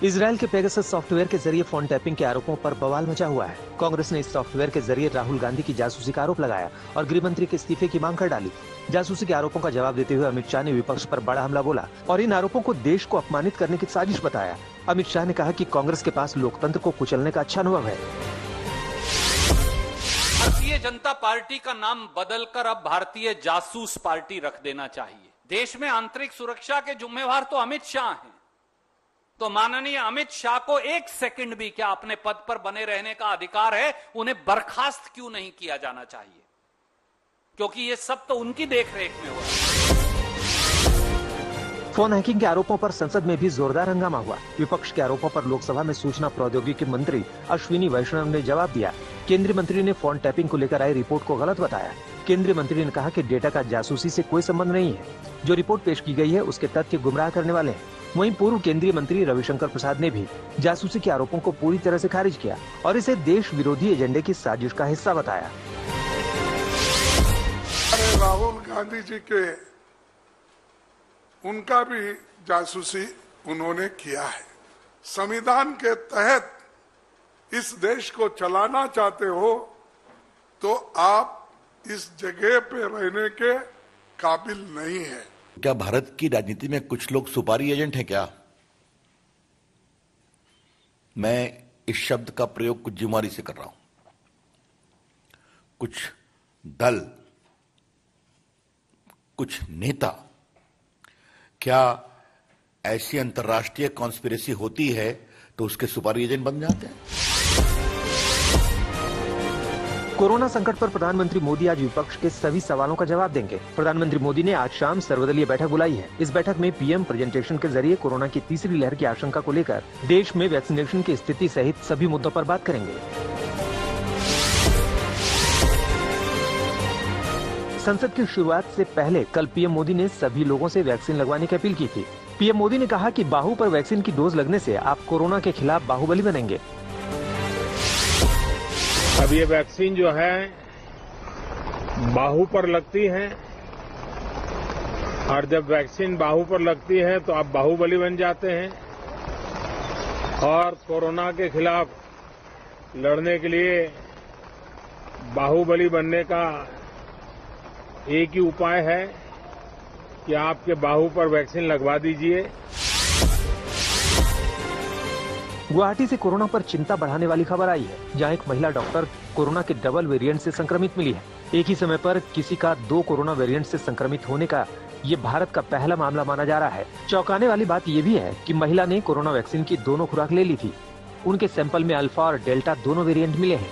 Israel के Pegasus software के जरिए फोन टैपिंग के आरोपों पर बवाल मचा हुआ है। कांग्रेस ने इस सॉफ्टवेयर के जरिए राहुल गांधी की जासूसी का आरोप लगाया और गृह मंत्री के इस्तीफे की मांग कर डाली। जासूसी के आरोपों का जवाब देते हुए अमित शाह ने विपक्ष पर बड़ा हमला बोला और इन आरोपों को देश को अपमानित करने की साजिश बताया। अमित शाह ने कहा कि कांग्रेस के पास लोकतंत्र को कुचलने का अच्छा अनुभव है। भारतीय जनता पार्टी का नाम बदलकर अब भारतीय जासूस पार्टी रख देना चाहिए। देश में आंतरिक सुरक्षा के जिम्मेवार तो अमित शाह हैं, तो माननीय अमित शाह को एक सेकंड भी क्या अपने पद पर बने रहने का अधिकार है? उन्हें बर्खास्त क्यों नहीं किया जाना चाहिए? क्योंकि ये सब तो उनकी देखरेख में हुआ। फोन हैकिंग के आरोपों पर संसद में भी जोरदार हंगामा हुआ। विपक्ष के आरोपों पर लोकसभा में सूचना प्रौद्योगिकी मंत्री अश्विनी वैष्णव ने जवाब दिया। केंद्रीय मंत्री ने फोन टैपिंग को लेकर आई रिपोर्ट को गलत बताया। केंद्रीय मंत्री ने कहा कि डेटा का जासूसी से कोई संबंध नहीं है। जो रिपोर्ट पेश की गई है उसके तथ्य गुमराह करने वाले हैं। वहीं पूर्व केंद्रीय मंत्री रविशंकर प्रसाद ने भी जासूसी के आरोपों को पूरी तरह से खारिज किया और इसे देश विरोधी एजेंडे की साजिश का हिस्सा बताया। राहुल गांधी जी के उनका भी जासूसी उन्होंने किया है। संविधान के तहत इस देश को चलाना चाहते हो तो आप इस जगह पे रहने के काबिल नहीं है। क्या भारत की राजनीति में कुछ लोग सुपारी एजेंट हैं क्या? मैं इस शब्द का प्रयोग कुछ जिम्मेदारी से कर रहा हूं। कुछ दल, कुछ नेता, क्या ऐसी अंतर्राष्ट्रीय कॉन्स्पिरेसी होती है तो उसके सुपारी एजेंट बन जाते हैं? कोरोना संकट पर प्रधानमंत्री मोदी आज विपक्ष के सभी सवालों का जवाब देंगे। प्रधानमंत्री मोदी ने आज शाम सर्वदलीय बैठक बुलाई है। इस बैठक में पीएम प्रेजेंटेशन के जरिए कोरोना की तीसरी लहर की आशंका को लेकर देश में वैक्सीनेशन की स्थिति सहित सभी मुद्दों पर बात करेंगे। संसद की शुरुआत से पहले कल पीएम मोदी ने सभी लोगों से वैक्सीन लगवाने की अपील की थी। पीएम मोदी ने कहा कि बाहु पर वैक्सीन की डोज लगने से आप कोरोना के खिलाफ बाहुबली बनेंगे। अब ये वैक्सीन जो है बाहु पर लगती है और जब वैक्सीन बाहु पर लगती है तो आप बाहुबली बन जाते हैं और कोरोना के खिलाफ लड़ने के लिए बाहुबली बनने का एक ही उपाय है कि आपके बाहु पर वैक्सीन लगवा दीजिए। गुवाहाटी से कोरोना पर चिंता बढ़ाने वाली खबर आई है, जहां एक महिला डॉक्टर कोरोना के डबल वेरिएंट से संक्रमित मिली है। एक ही समय पर किसी का 2 कोरोना वेरिएंट से संक्रमित होने का ये भारत का पहला मामला माना जा रहा है। चौंकाने वाली बात ये भी है कि महिला ने कोरोना वैक्सीन की दोनों खुराक ले ली थी। उनके सैंपल में अल्फा और डेल्टा दोनों वेरिएंट मिले हैं।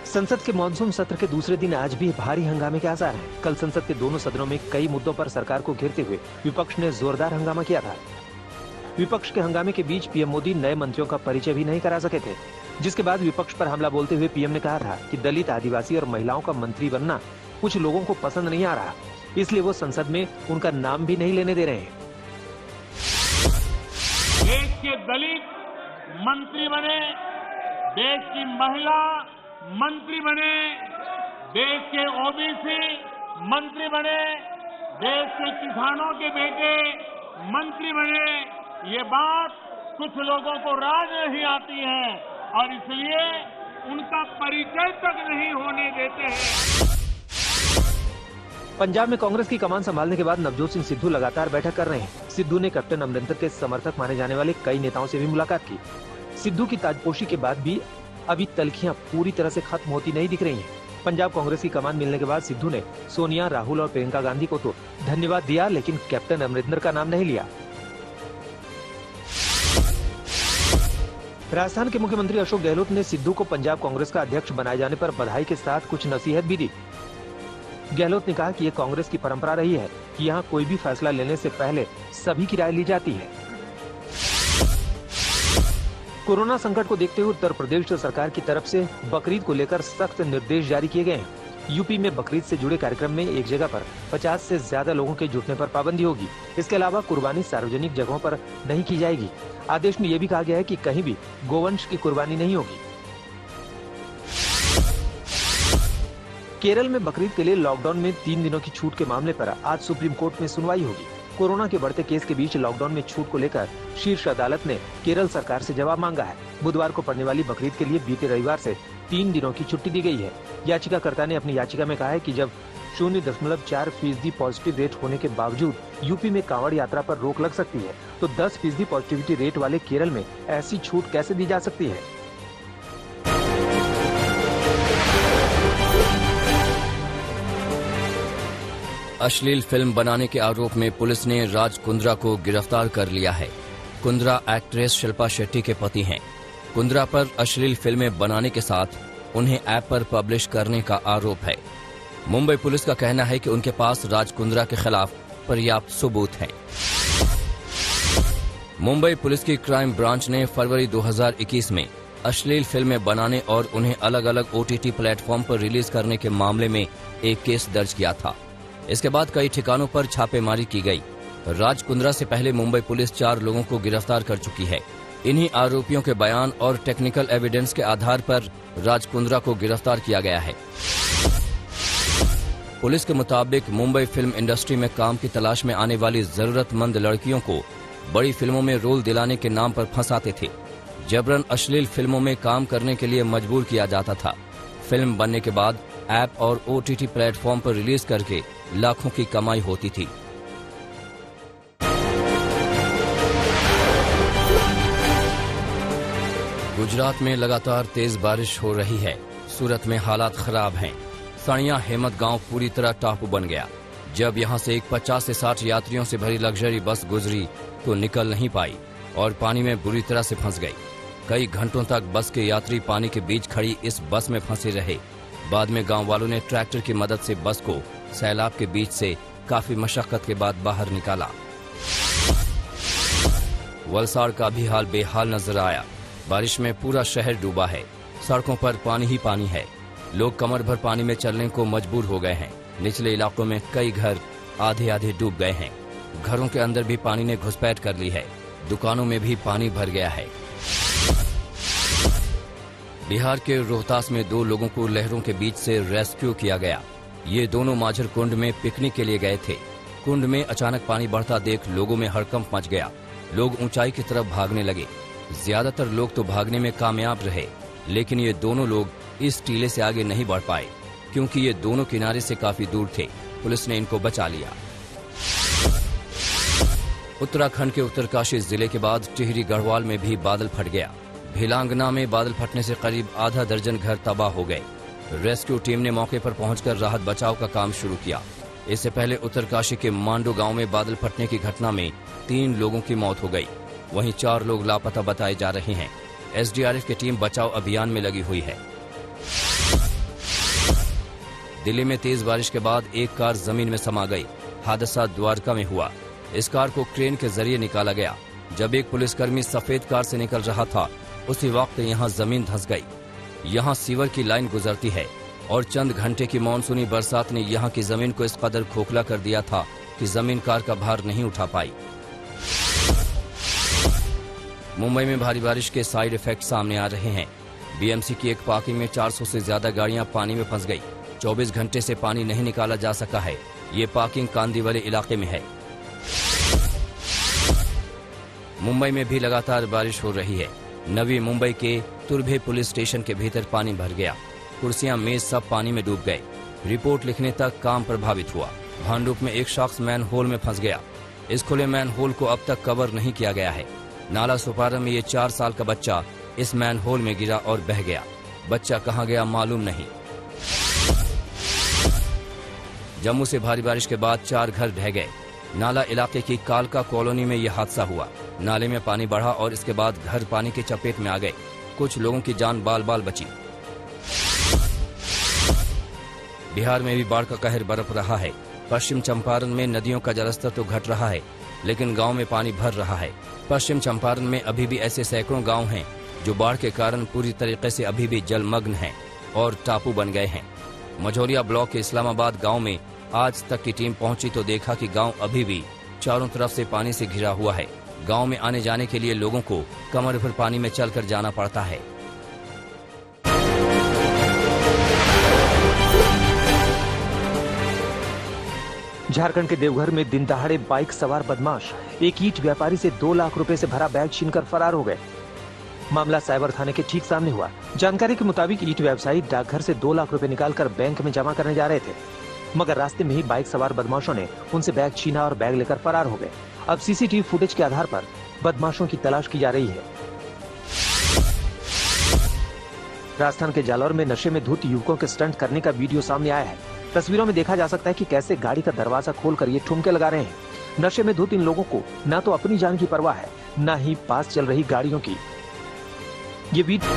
संसद के मानसून सत्र के दूसरे दिन आज भी भारी हंगामे के आसार हैं। कल संसद के दोनों सदनों में कई मुद्दों पर सरकार को घेरते हुए विपक्ष ने जोरदार हंगामा किया था। विपक्ष के हंगामे के बीच पीएम मोदी नए मंत्रियों का परिचय भी नहीं करा सके थे, जिसके बाद विपक्ष पर हमला बोलते हुए पीएम ने कहा था कि दलित, आदिवासी और महिलाओं का मंत्री बनना कुछ लोगों को पसंद नहीं आ रहा, इसलिए वो संसद में उनका नाम भी नहीं लेने दे रहे हैं। देश के दलित मंत्री बने, देश की महिला मंत्री बने, देश के ओबीसी मंत्री बने, देश के किसानों के बेटे मंत्री बने, ये बात कुछ लोगों को राज नहीं आती है और इसलिए उनका परिचय तक नहीं होने देते हैं। पंजाब में कांग्रेस की कमान संभालने के बाद नवजोत सिंह सिद्धू लगातार बैठक कर रहे हैं। सिद्धू ने कैप्टन अमरिंदर के समर्थक माने जाने वाले कई नेताओं से भी मुलाकात की। सिद्धू की ताजपोशी के बाद भी अभी तलखियां पूरी तरह से खत्म होती नहीं दिख रही हैं। पंजाब कांग्रेस की कमान मिलने के बाद सिद्धू ने सोनिया, राहुल और प्रियंका गांधी को तो धन्यवाद दिया, लेकिन कैप्टन अमरिंदर का नाम नहीं लिया। राजस्थान के मुख्यमंत्री अशोक गहलोत ने सिद्धू को पंजाब कांग्रेस का अध्यक्ष बनाए जाने पर बधाई के साथ कुछ नसीहत भी दी। गहलोत ने कहा कि ये कांग्रेस की परंपरा रही है कि यहाँ कोई भी फैसला लेने से पहले सभी की राय ली जाती है। कोरोना संकट को देखते हुए उत्तर प्रदेश सरकार की तरफ से बकरीद को लेकर सख्त निर्देश जारी किए गए हैं। यूपी में बकरीद से जुड़े कार्यक्रम में एक जगह पर 50 से ज्यादा लोगों के जुटने पर पाबंदी होगी। इसके अलावा कुर्बानी सार्वजनिक जगहों पर नहीं की जाएगी। आदेश में यह भी कहा गया है कि कहीं भी गोवंश की कुर्बानी नहीं होगी। केरल में बकरीद के लिए लॉकडाउन में 3 दिनों की छूट के मामले पर आज सुप्रीम कोर्ट में सुनवाई होगी। कोरोना के बढ़ते केस के बीच लॉकडाउन में छूट को लेकर शीर्ष अदालत ने केरल सरकार से जवाब मांगा है। बुधवार को पड़ने वाली बकरीद के लिए बीते रविवार से 3 दिनों की छुट्टी दी गई है। याचिकाकर्ता ने अपनी याचिका में कहा है कि जब 0.4% पॉजिटिव रेट होने के बावजूद यूपी में कांवड़ यात्रा पर रोक लग सकती है, तो 10% पॉजिटिविटी रेट वाले केरल में ऐसी छूट कैसे दी जा सकती है। अश्लील फिल्म बनाने के आरोप में पुलिस ने राज कुंद्रा को गिरफ्तार कर लिया है। कुंद्रा एक्ट्रेस शिल्पा शेट्टी के पति हैं। कुंद्रा पर अश्लील फिल्में बनाने के साथ उन्हें ऐप पर पब्लिश करने का आरोप है। मुंबई पुलिस का कहना है कि उनके पास राज कुंद्रा के खिलाफ पर्याप्त सबूत हैं। मुंबई पुलिस की क्राइम ब्रांच ने फरवरी 2021 में अश्लील फिल्में बनाने और उन्हें अलग अलग OTT प्लेटफॉर्म पर रिलीज करने के मामले में एक केस दर्ज किया था। इसके बाद कई ठिकानों पर छापेमारी की गई। राज कुंद्रा से पहले मुंबई पुलिस 4 लोगों को गिरफ्तार कर चुकी है। इन्हीं आरोपियों के बयान और टेक्निकल एविडेंस के आधार पर राज कुंद्रा को गिरफ्तार किया गया है। पुलिस के मुताबिक मुंबई फिल्म इंडस्ट्री में काम की तलाश में आने वाली जरूरतमंद लड़कियों को बड़ी फिल्मों में रोल दिलाने के नाम पर फंसाते थे। जबरन अश्लील फिल्मों में काम करने के लिए मजबूर किया जाता था। फिल्म बनने के बाद ऐप और OTT प्लेटफॉर्म पर रिलीज करके लाखों की कमाई होती थी। गुजरात में लगातार तेज बारिश हो रही है। सूरत में हालात खराब हैं। सणिया हेमत गांव पूरी तरह टापू बन गया। जब यहां से एक 50 से 60 यात्रियों से भरी लग्जरी बस गुजरी तो निकल नहीं पाई और पानी में बुरी तरह से फंस गई। कई घंटों तक बस के यात्री पानी के बीच खड़ी इस बस में फंसे रहे। बाद में गांव वालों ने ट्रैक्टर की मदद से बस को सैलाब के बीच से काफी मशक्कत के बाद बाहर निकाला। वलसाड़ का भी हाल बेहाल नजर आया। बारिश में पूरा शहर डूबा है। सड़कों पर पानी ही पानी है। लोग कमर भर पानी में चलने को मजबूर हो गए हैं। निचले इलाकों में कई घर आधे आधे डूब गए हैं। घरों के अंदर भी पानी ने घुसपैठ कर ली है। दुकानों में भी पानी भर गया है। बिहार के रोहतास में 2 लोगों को लहरों के बीच से रेस्क्यू किया गया। ये दोनों माझर कुंड में पिकनिक के लिए गए थे। कुंड में अचानक पानी बढ़ता देख लोगों में हड़कंप मच गया। लोग ऊंचाई की तरफ भागने लगे। ज्यादातर लोग तो भागने में कामयाब रहे, लेकिन ये दोनों लोग इस टीले से आगे नहीं बढ़ पाए क्योंकि ये दोनों किनारे से काफी दूर थे। पुलिस ने इनको बचा लिया। उत्तराखंड के उत्तरकाशी जिले के बाद टिहरी गढ़वाल में भी बादल फट गया। भिलांगना में बादल फटने से करीब आधा दर्जन घर तबाह हो गए। रेस्क्यू टीम ने मौके पर पहुंचकर राहत बचाव का काम शुरू किया। इससे पहले उत्तरकाशी के मांडो गांव में बादल फटने की घटना में 3 लोगों की मौत हो गई। वहीं 4 लोग लापता बताए जा रहे हैं। SDRF की टीम बचाव अभियान में लगी हुई है। दिल्ली में तेज बारिश के बाद एक कार जमीन में समा गई। हादसा द्वारका में हुआ। इस कार को क्रेन के जरिए निकाला गया। जब एक पुलिसकर्मी सफेद कार से निकल रहा था, उसी वक्त यहां जमीन धंस गई। यहां सीवर की लाइन गुजरती है और चंद घंटे की मानसूनी बरसात ने यहां की जमीन को इस कदर खोखला कर दिया था कि जमीन कार का भार नहीं उठा पाई। मुंबई में भारी बारिश के साइड इफेक्ट सामने आ रहे हैं। BMC की एक पार्किंग में 400 से ज्यादा गाड़ियां पानी में फंस गई। 24 घंटे से पानी नहीं निकाला जा सका है। ये पार्किंग कांदीवली इलाके में है। मुंबई में भी लगातार बारिश हो रही है। नवी मुंबई के तुर्भे पुलिस स्टेशन के भीतर पानी भर गया। कुर्सियां मेज सब पानी में डूब गए। रिपोर्ट लिखने तक काम प्रभावित हुआ। भांडुप में एक शख्स मैन होल में फंस गया। इस खुले मैन होल को अब तक कवर नहीं किया गया है। नाला सुपारा में ये 4 साल का बच्चा इस मैन होल में गिरा और बह गया। बच्चा कहां गया मालूम नहीं। जम्मू से भारी बारिश के बाद 4 घर ढह गए। नाला इलाके की कालका कॉलोनी में यह हादसा हुआ। नाले में पानी बढ़ा और इसके बाद घर पानी की चपेट में आ गए। कुछ लोगों की जान बाल बाल बची। बिहार में भी बाढ़ का कहर बरप रहा है। पश्चिम चंपारण में नदियों का जलस्तर तो घट रहा है, लेकिन गांव में पानी भर रहा है। पश्चिम चंपारण में अभी भी ऐसे सैकड़ों गांव हैं जो बाढ़ के कारण पूरी तरीके से अभी भी जलमग्न हैं और टापू बन गए हैं। मझौलिया ब्लॉक के इस्लामाबाद गांव में आज तक की टीम पहुंची तो देखा कि गांव अभी भी चारों तरफ से पानी से घिरा हुआ है। गांव में आने जाने के लिए लोगों को कमर भर पानी में चलकर जाना पड़ता है। झारखंड के देवघर में दिन दहाड़े बाइक सवार बदमाश एक ईंट व्यापारी से 2 लाख रुपए से भरा बैग छीनकर फरार हो गए। मामला साइबर थाने के ठीक सामने हुआ। जानकारी के मुताबिक ईंट व्यवसायी डाकघर से 2 लाख रुपए निकालकर बैंक में जमा करने जा रहे थे, मगर रास्ते में ही बाइक सवार बदमाशों ने उनसे बैग छीना और बैग लेकर फरार हो गए। अब सीसीटीवी फुटेज के आधार पर बदमाशों की तलाश की जा रही है। राजस्थान के जालौर में नशे में धुत युवकों के स्टंट करने का वीडियो सामने आया है। तस्वीरों में देखा जा सकता है कि कैसे गाड़ी का दरवाजा खोलकर ये ठुमके लगा रहे हैं। नशे में धुत इन लोगों को न तो अपनी जान की परवाह है, न ही पास चल रही गाड़ियों की। ये वीडियो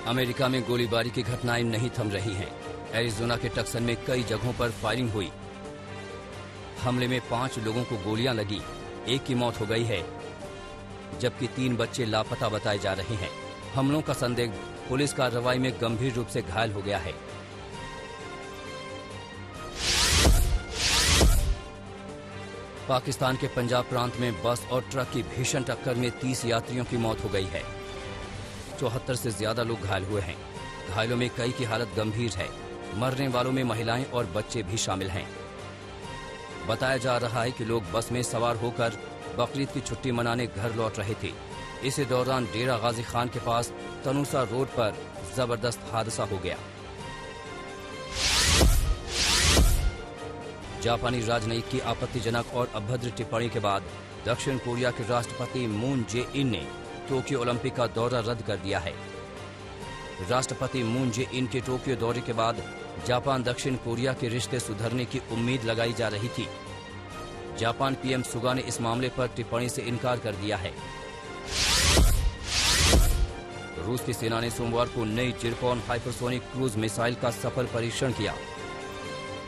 अमेरिका में गोलीबारी की घटनाएं नहीं थम रही हैं। एरिजोना के टक्सन में कई जगहों पर फायरिंग हुई। हमले में 5 लोगों को गोलियां लगी, 1 की मौत हो गई है, जबकि 3 बच्चे लापता बताए जा रहे हैं। हमलों का संदिग्ध पुलिस कार्रवाई में गंभीर रूप से घायल हो गया है। पाकिस्तान के पंजाब प्रांत में बस और ट्रक की भीषण टक्कर में 30 यात्रियों की मौत हो गई है। 74 से ज्यादा लोग घायल हुए हैं। घायलों में कई की हालत गंभीर है। मरने वालों में महिलाएं और बच्चे भी शामिल हैं। बताया जा रहा है कि लोग बस में सवार होकर बकरीद की छुट्टी मनाने घर लौट रहे थे। इसी दौरान डेरा गाजी खान के पास तनुसा रोड पर जबरदस्त हादसा हो गया। जापानी राजनयिक की आपत्तिजनक और अभद्र टिप्पणी के बाद दक्षिण कोरिया के राष्ट्रपति मून जे इन ने टोक्यो ओलंपिक का दौरा रद्द कर दिया है। राष्ट्रपति मून जे इन के टोक्यो दौरे के बाद जापान दक्षिण कोरिया के रिश्ते सुधरने की उम्मीद लगाई जा रही थी। जापान पीएम सुगा ने इस मामले पर टिप्पणी से इनकार कर दिया है। रूस की सेना ने सोमवार को नई जिरकॉन हाइपरसोनिक क्रूज मिसाइल का सफल परीक्षण किया।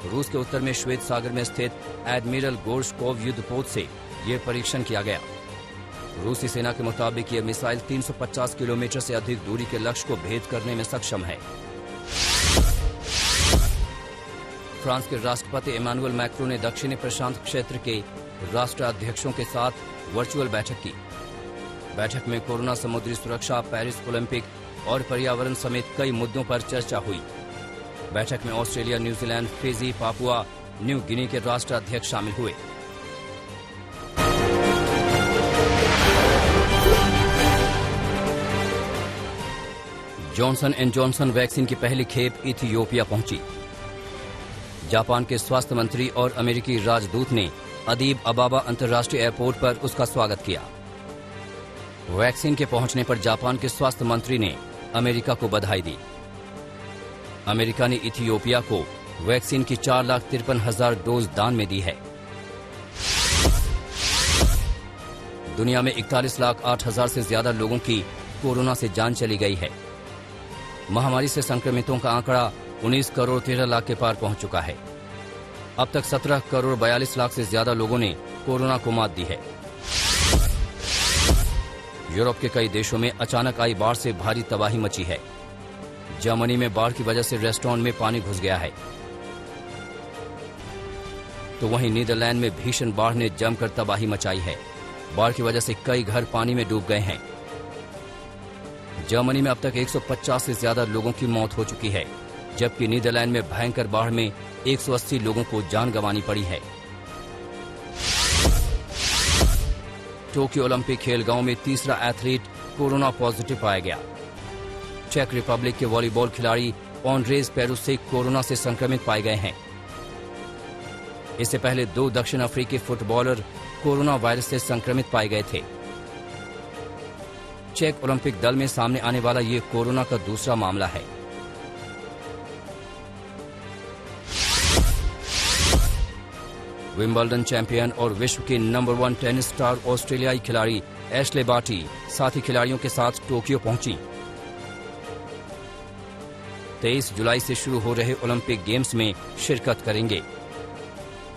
रूस के उत्तर में श्वेत सागर में स्थित एडमिरल गोर्शकोव युद्धपोत से यह परीक्षण किया गया। रूसी सेना के मुताबिक यह मिसाइल 350 किलोमीटर से अधिक दूरी के लक्ष्य को भेद करने में सक्षम है। फ्रांस के राष्ट्रपति इमानुएल मैक्रों ने दक्षिणी प्रशांत क्षेत्र के राष्ट्राध्यक्षों के साथ वर्चुअल बैठक की। बैठक में कोरोना, समुद्री सुरक्षा, पेरिस ओलंपिक और पर्यावरण समेत कई मुद्दों पर चर्चा हुई। बैठक में Australia, New Zealand, Fiji, Papua New Guinea के राष्ट्राध्यक्ष शामिल हुए। जॉनसन एंड जॉनसन वैक्सीन की पहली खेप इथियोपिया पहुंची। जापान के स्वास्थ्य मंत्री और अमेरिकी राजदूत ने अदीब अबाबा अंतर्राष्ट्रीय एयरपोर्ट पर उसका स्वागत किया। वैक्सीन के पहुंचने पर जापान के स्वास्थ्य मंत्री ने अमेरिका को बधाई दी। अमेरिका ने इथियोपिया को वैक्सीन की 4,53,000 डोज दान में दी है। दुनिया में 41,08,000 से ज्यादा लोगों की कोरोना से जान चली गई है। महामारी से संक्रमितों का आंकड़ा 19 करोड़ 13 लाख के पार पहुंच चुका है। अब तक 17 करोड़ 42 लाख से ज्यादा लोगों ने कोरोना को मात दी है। यूरोप के कई देशों में अचानक आई बाढ़ से भारी तबाही मची है। जर्मनी में बाढ़ की वजह से रेस्टोरेंट में पानी घुस गया है, तो वहीं नीदरलैंड में भीषण बाढ़ ने जमकर तबाही मचाई है। बाढ़ की वजह से कई घर पानी में डूब गए हैं। जर्मनी में अब तक 150 से ज्यादा लोगों की मौत हो चुकी है, जबकि नीदरलैंड में भयंकर बाढ़ में 180 लोगों को जान गंवानी पड़ी है। टोक्यो ओलंपिक खेल गांव में तीसरा एथलीट कोरोना पॉजिटिव पाया गया। चेक रिपब्लिक के वॉलीबॉल खिलाड़ी ऑन्ड्रेज पेरुसिक कोरोना से संक्रमित पाए गए हैं। इससे पहले 2 दक्षिण अफ्रीकी फुटबॉलर कोरोना वायरस से संक्रमित पाए गए थे। चेक ओलंपिक दल में सामने आने वाला ये कोरोना का दूसरा मामला है। विंबलडन चैंपियन और विश्व की नंबर 1 टेनिस स्टार ऑस्ट्रेलियाई खिलाड़ी एशले बार्टी साथी खिलाड़ियों के साथ टोक्यो पहुंची। 23 जुलाई से शुरू हो रहे ओलंपिक गेम्स में शिरकत करेंगे।